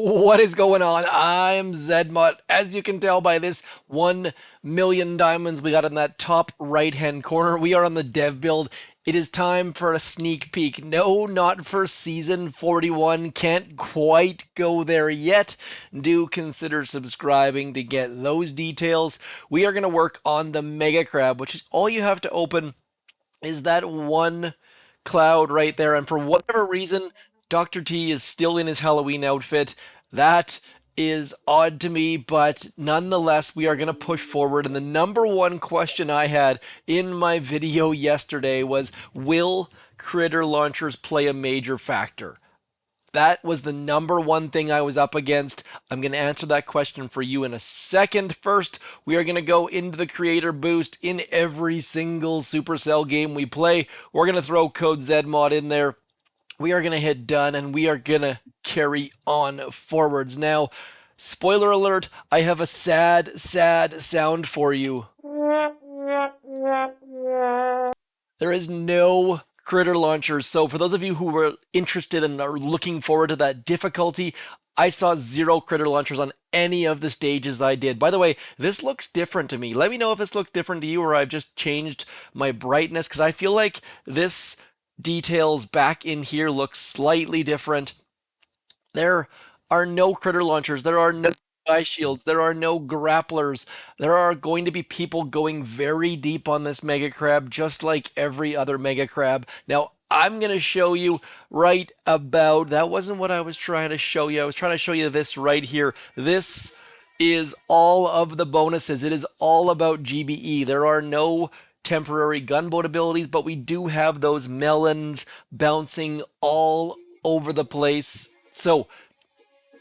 What is going on? I'm Zedmut. As you can tell by this 1 million diamonds we got in that top right hand corner, we are on the dev build. It is time for a sneak peek. No, not for season 41. Can't quite go there yet. Do consider subscribing to get those details. We are going to work on the Mega Crab, which is all you have to open is that one cloud right there. And for whatever reason, Dr. T is still in his Halloween outfit. That is odd to me, but nonetheless, we are going to push forward. And the number one question I had in my video yesterday was, will critter launchers play a major factor? That was the number one thing I was up against. I'm going to answer that question for you in a second. First, we are going to go into the creator boost in every single Supercell game we play. We're going to throw code ZMOD in there. We are going to hit done and we are going to carry on forwards. Now, spoiler alert, I have a sad, sad sound for you. There is no critter launchers. So for those of you who were interested and are looking forward to that difficulty, I saw 0 critter launchers on any of the stages I did. By the way, this looks different to me. Let me know if this looks different to you or I've just changed my brightness because I feel like this details back in here look slightly different. There are no critter launchers. There are no ice shields. There are no grapplers. There are going to be people going very deep on this mega crab, just like every other mega crab. Now, I'm going to show you right about, that wasn't what I was trying to show you. I was trying to show you this right here. This is all of the bonuses. It is all about GBE. There are no temporary gunboat abilities, but we do have those melons bouncing all over the place. So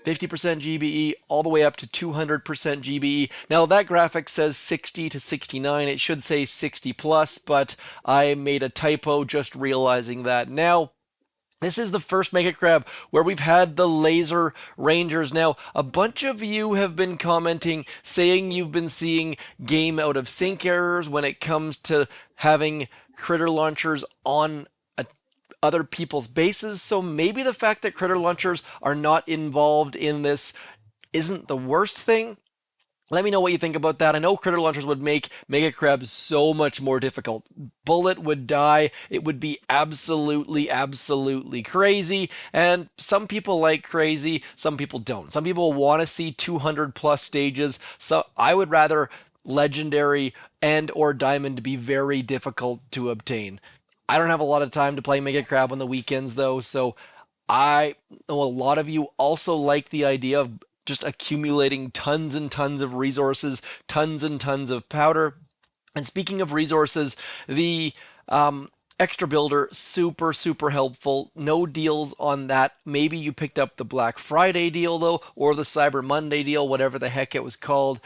50% GBE all the way up to 200% GBE. Now that graphic says 60 to 69. It should say 60 plus, but I made a typo just realizing that now. This is the first Mega Crab where we've had the Laser Rangers. Now, a bunch of you have been commenting saying you've been seeing game out of sync errors when it comes to having critter launchers on other people's bases. So maybe the fact that critter launchers are not involved in this isn't the worst thing. Let me know what you think about that. I know critter launchers would make Mega Crabs so much more difficult. Bullit would die. It would be absolutely, absolutely crazy. And some people like crazy, some people don't. Some people want to see 200 plus stages. So I would rather legendary and or diamond be very difficult to obtain. I don't have a lot of time to play Mega Crab on the weekends though, so I know a lot of you also like the idea of just accumulating tons and tons of resources, tons and tons of powder. And speaking of resources, the extra builder, super, super helpful. No deals on that. Maybe you picked up the Black Friday deal though, or the Cyber Monday deal, whatever the heck it was called.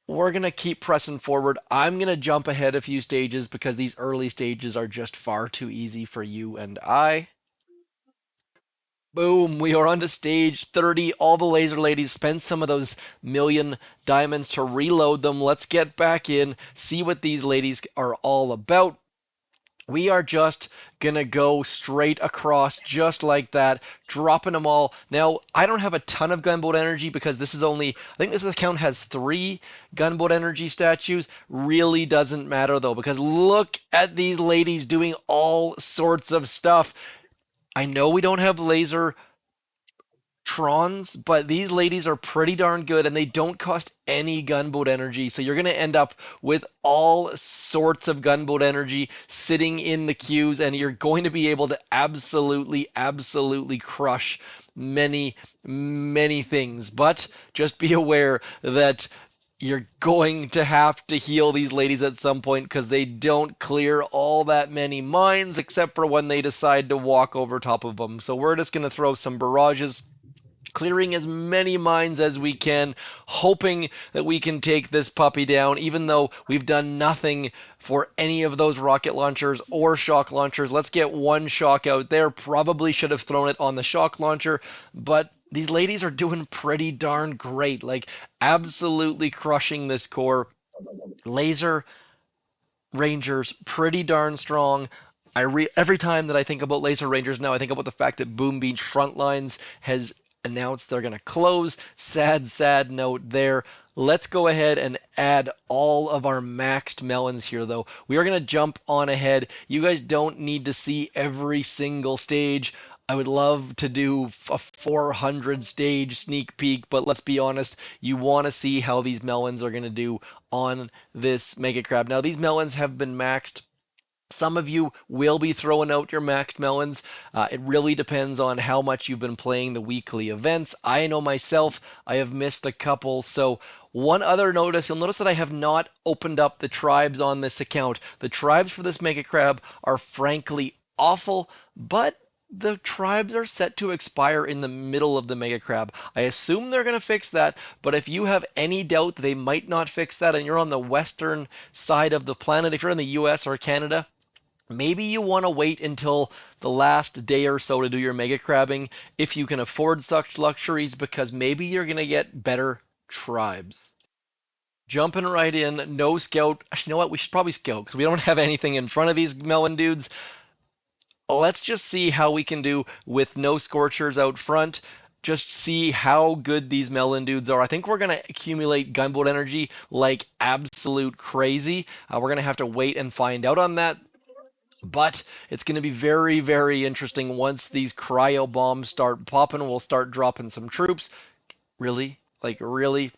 We're going to keep pressing forward. I'm going to jump ahead a few stages because these early stages are just far too easy for you and I. Boom, we are on to stage 30. All the laser ladies spent some of those million diamonds to reload them. Let's get back in, see what these ladies are all about. We are just gonna go straight across just like that, dropping them all. Now, I don't have a ton of gunboat energy because this is only, I think this account has 3 gunboat energy statues. Really doesn't matter though, because look at these ladies doing all sorts of stuff. I know we don't have laser Trons, but these ladies are pretty darn good and they don't cost any gunboat energy. So you're going to end up with all sorts of gunboat energy sitting in the queues and you're going to be able to absolutely, absolutely crush many, many things. But just be aware that you're going to have to heal these ladies at some point because they don't clear all that many mines except for when they decide to walk over top of them. So we're just going to throw some barrages, clearing as many mines as we can, hoping that we can take this puppy down, even though we've done nothing for any of those rocket launchers or shock launchers. Let's get one shock out there. Probably should have thrown it on the shock launcher, but these ladies are doing pretty darn great. Like, absolutely crushing this core. Laser Rangers, pretty darn strong. Every time that I think about Laser Rangers now, I think about the fact that Boom Beach Frontlines has announced they're going to close. Sad, sad note there. Let's go ahead and add all of our maxed melons here, though. We are going to jump on ahead. You guys don't need to see every single stage. I would love to do a 400 stage sneak peek, but let's be honest, you want to see how these melons are going to do on this Mega Crab. Now, these melons have been maxed. Some of you will be throwing out your maxed melons. It really depends on how much you've been playing the weekly events. I know myself, I have missed a couple. So, one other notice, you'll notice that I have not opened up the tribes on this account. The tribes for this Mega Crab are frankly awful, but the tribes are set to expire in the middle of the Mega Crab. I assume they're going to fix that, but if you have any doubt they might not fix that and you're on the western side of the planet, if you're in the US or Canada, maybe you want to wait until the last day or so to do your mega crabbing if you can afford such luxuries, because maybe you're going to get better tribes. Jumping right in, no scout. Actually, you know what? We should probably scout because we don't have anything in front of these melon dudes. Let's just see how we can do with no scorchers out front. Just see how good these melon dudes are. I think we're going to accumulate gunboat energy like absolute crazy. We're going to have to wait and find out on that. But it's going to be very, very interesting once these cryo bombs start popping. We'll start dropping some troops. Really? Like, really?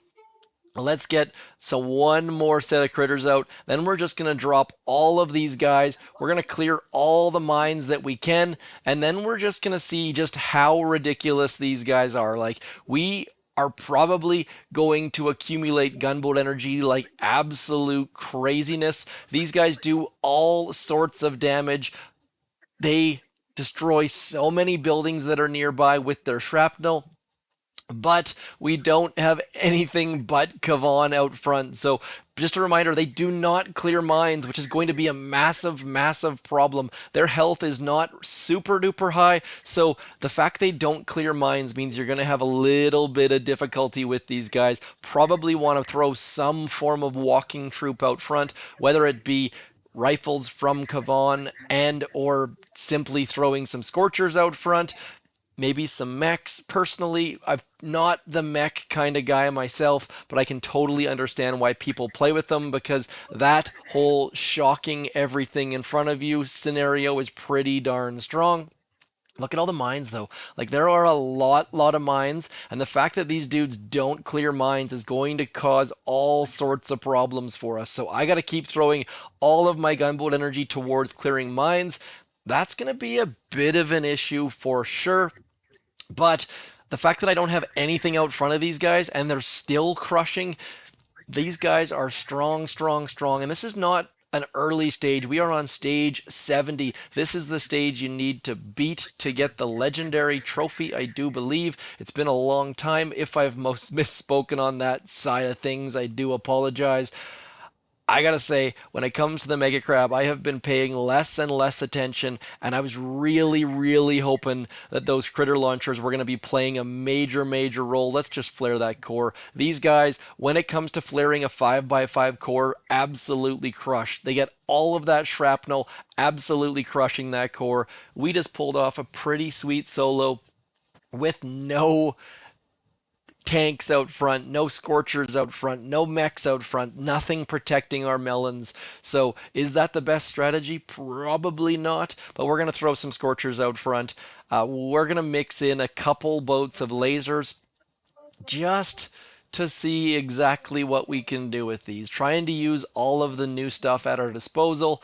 Let's get so one more set of critters out. Then we're just going to drop all of these guys. We're going to clear all the mines that we can. And then we're just going to see just how ridiculous these guys are. Like, we are probably going to accumulate gunboat energy like absolute craziness. These guys do all sorts of damage. They destroy so many buildings that are nearby with their shrapnel. But we don't have anything but Kavan out front. So just a reminder, they do not clear mines, which is going to be a massive, massive problem. Their health is not super duper high. So the fact they don't clear mines means you're going to have a little bit of difficulty with these guys. Probably want to throw some form of walking troop out front, whether it be rifles from Kavan and or simply throwing some scorchers out front, maybe some mechs. Personally, I'm not the mech kind of guy myself, but I can totally understand why people play with them, because that whole shocking everything in front of you scenario is pretty darn strong. Look at all the mines, though. Like, there are a lot of mines, and the fact that these dudes don't clear mines is going to cause all sorts of problems for us. So I got to keep throwing all of my gunboat energy towards clearing mines. That's going to be a bit of an issue for sure. But the fact that I don't have anything out front of these guys and they're still crushing, these guys are strong, strong, strong. And this is not an early stage. We are on stage 70. This is the stage you need to beat to get the legendary trophy, I do believe. It's been a long time. If I've most misspoken on that side of things, I do apologize. I gotta say, when it comes to the Mega Crab, I have been paying less and less attention, and I was really, really hoping that those critter launchers were gonna be playing a major, major role. Let's just flare that core. These guys, when it comes to flaring a 5x5 core, absolutely crush. They get all of that shrapnel, absolutely crushing that core. We just pulled off a pretty sweet solo with no tanks out front, no scorchers out front, no mechs out front, nothing protecting our melons. So is that the best strategy? Probably not, but we're going to throw some scorchers out front. We're going to mix in a couple boats of lasers just to see exactly what we can do with these. Trying to use all of the new stuff at our disposal.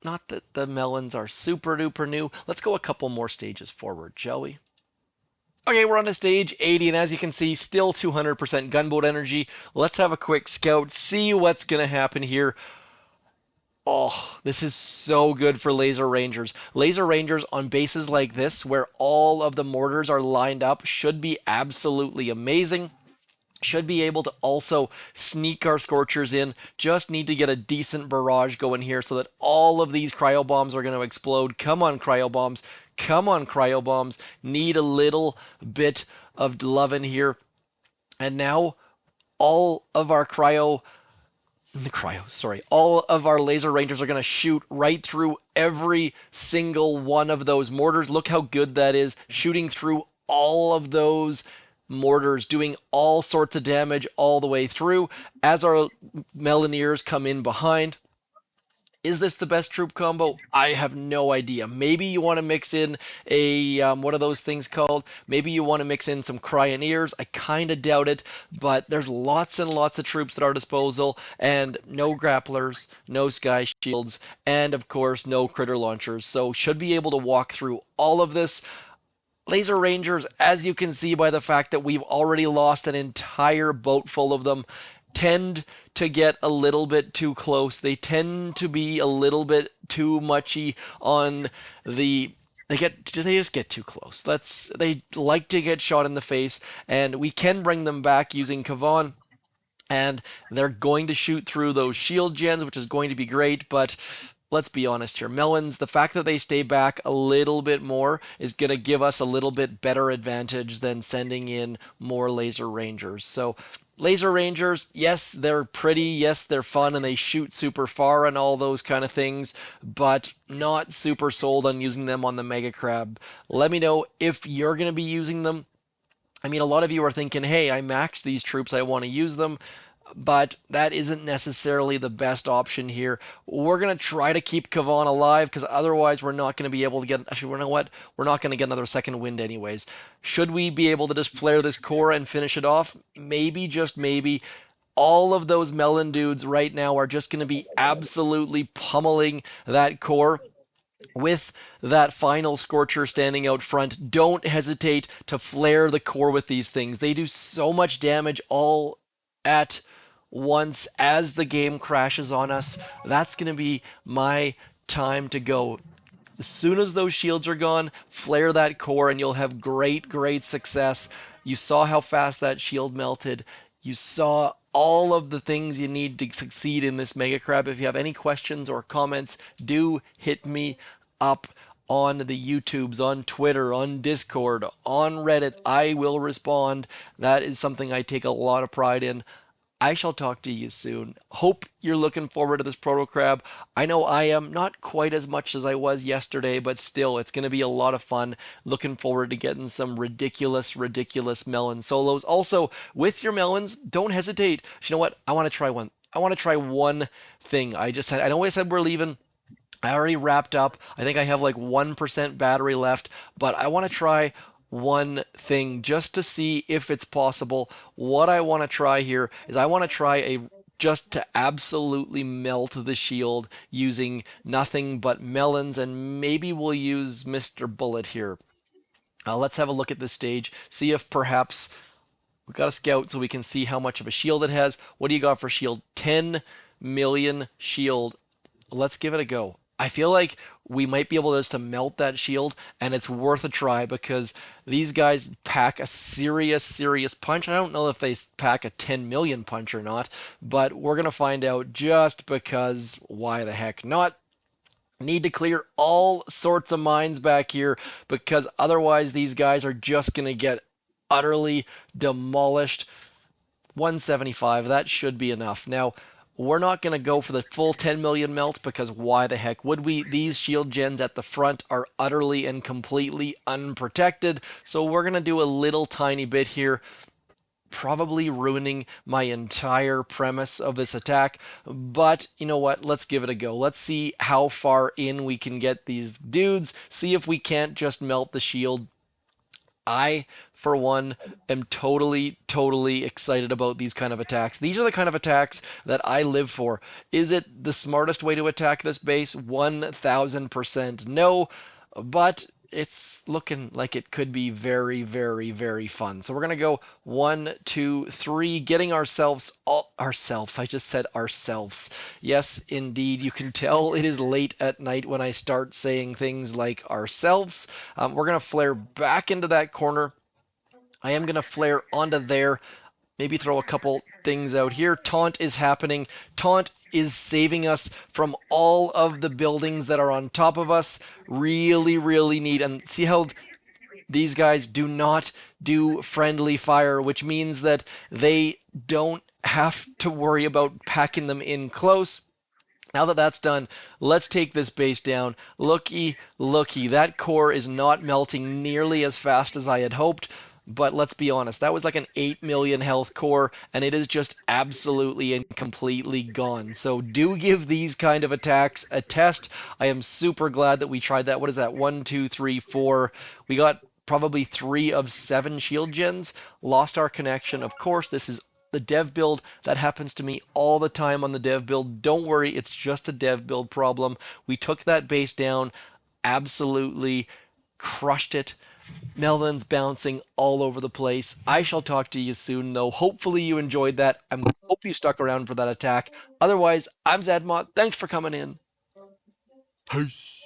Not that the melons are super duper new. Let's go a couple more stages forward, shall we? Okay, we're on to stage 80, and as you can see, still 200% gunboat energy. Let's have a quick scout, see what's going to happen here. Oh, this is so good for laser rangers. Laser rangers on bases like this, where all of the mortars are lined up, should be absolutely amazing. Should be able to also sneak our scorchers in. Just need to get a decent barrage going here so that all of these cryo bombs are going to explode. Come on, cryo bombs. Come on, cryo bombs. Need a little bit of loving here. And now all of our all of our laser rangers are going to shoot right through every single one of those mortars. Look how good that is, shooting through all of those mortars doing all sorts of damage all the way through as our Meloneers come in behind. Is this the best troop combo? I have no idea. Maybe you want to mix in a what are those things called? Maybe you want to mix in some Cryoneers. I kind of doubt it, but there's lots and lots of troops at our disposal, and no grapplers, no sky shields, and of course no critter launchers. So should be able to walk through all of this. Laser Rangers, as you can see by the fact that we've already lost an entire boat full of them, tend to get a little bit too close. They tend to be a little bit too muchy on the they just get too close. They like to get shot in the face, and we can bring them back using Kavan, and they're going to shoot through those shield gens, which is going to be great, but let's be honest here. Melons, the fact that they stay back a little bit more is going to give us a little bit better advantage than sending in more Laser Rangers. So, Laser Rangers, yes, they're pretty, yes, they're fun, and they shoot super far and all those kind of things, but not super sold on using them on the Mega Crab. Let me know if you're going to be using them. I mean, a lot of you are thinking, hey, I maxed these troops, I want to use them, but that isn't necessarily the best option here. We're going to try to keep Kavan alive because otherwise we're not going to be able to get. Actually, you know what? We're not going to get another second wind anyways. Should we be able to just flare this core and finish it off? Maybe, just maybe. All of those Melon dudes right now are just going to be absolutely pummeling that core with that final Scorcher standing out front. Don't hesitate to flare the core with these things. They do so much damage all at once as the game crashes on us. That's going to be my time to go. As soon as those shields are gone, flare that core and you'll have great, great success. You saw how fast that shield melted. You saw all of the things you need to succeed in this Mega Crab. If you have any questions or comments, do hit me up on the YouTubes, on Twitter, on Discord, on Reddit. I will respond. That is something I take a lot of pride in. I shall talk to you soon. Hope you're looking forward to this Proto Crab. I know I am, not quite as much as I was yesterday, but still, it's going to be a lot of fun. Looking forward to getting some ridiculous, ridiculous melon solos. Also, with your melons, don't hesitate. You know what? I want to try one. I want to try one thing. I know I said we're leaving. I already wrapped up. I think I have like 1% battery left, but I want to try one thing just to see if it's possible. What I want to try here is I want to try a just to absolutely melt the shield using nothing but melons, and maybe we'll use Mr. Bullit here. Let's have a look at this stage, see if perhaps we've got a scout so we can see how much of a shield it has. What do you got for shield? 10 million shield. Let's give it a go. I feel like we might be able just to melt that shield, and it's worth a try because these guys pack a serious, serious punch. I don't know if they pack a 10 million punch or not, but we're going to find out just because why the heck not? Need to clear all sorts of mines back here because otherwise these guys are just going to get utterly demolished. 175, that should be enough. Now, we're not going to go for the full 10 million melt because why the heck would we? These shield gens at the front are utterly and completely unprotected, so we're going to do a little tiny bit here, probably ruining my entire premise of this attack. But you know what? Let's give it a go. Let's see how far in we can get these dudes, see if we can't just melt the shield. I, for one, am totally, totally excited about these kind of attacks. These are the kind of attacks that I live for. Is it the smartest way to attack this base? 1000% no, but it's looking like it could be very, very, very fun. So we're going to go 1, 2, 3, getting ourselves, I just said ourselves. Yes, indeed, you can tell it is late at night when I start saying things like ourselves. We're going to flare back into that corner. I am going to flare onto there. Maybe throw a couple things out here. Taunt is happening. Taunt is saving us from all of the buildings that are on top of us. Really, really neat. And see how these guys do not do friendly fire, which means that they don't have to worry about packing them in close. Now that that's done, let's take this base down. Looky, looky, that core is not melting nearly as fast as I had hoped. But let's be honest, that was like an 8 million health core, and it is just absolutely and completely gone. So do give these kind of attacks a test. I am super glad that we tried that. What is that? One, two, three, four. We got probably 3 of 7 shield gens. Lost our connection. Of course, this is the dev build. That happens to me all the time on the dev build. Don't worry, it's just a dev build problem. We took that base down, absolutely crushed it. Melon's bouncing all over the place. I shall talk to you soon, though. Hopefully you enjoyed that. I hope you stuck around for that attack. Otherwise, I'm Zadmot. Thanks for coming in. Peace.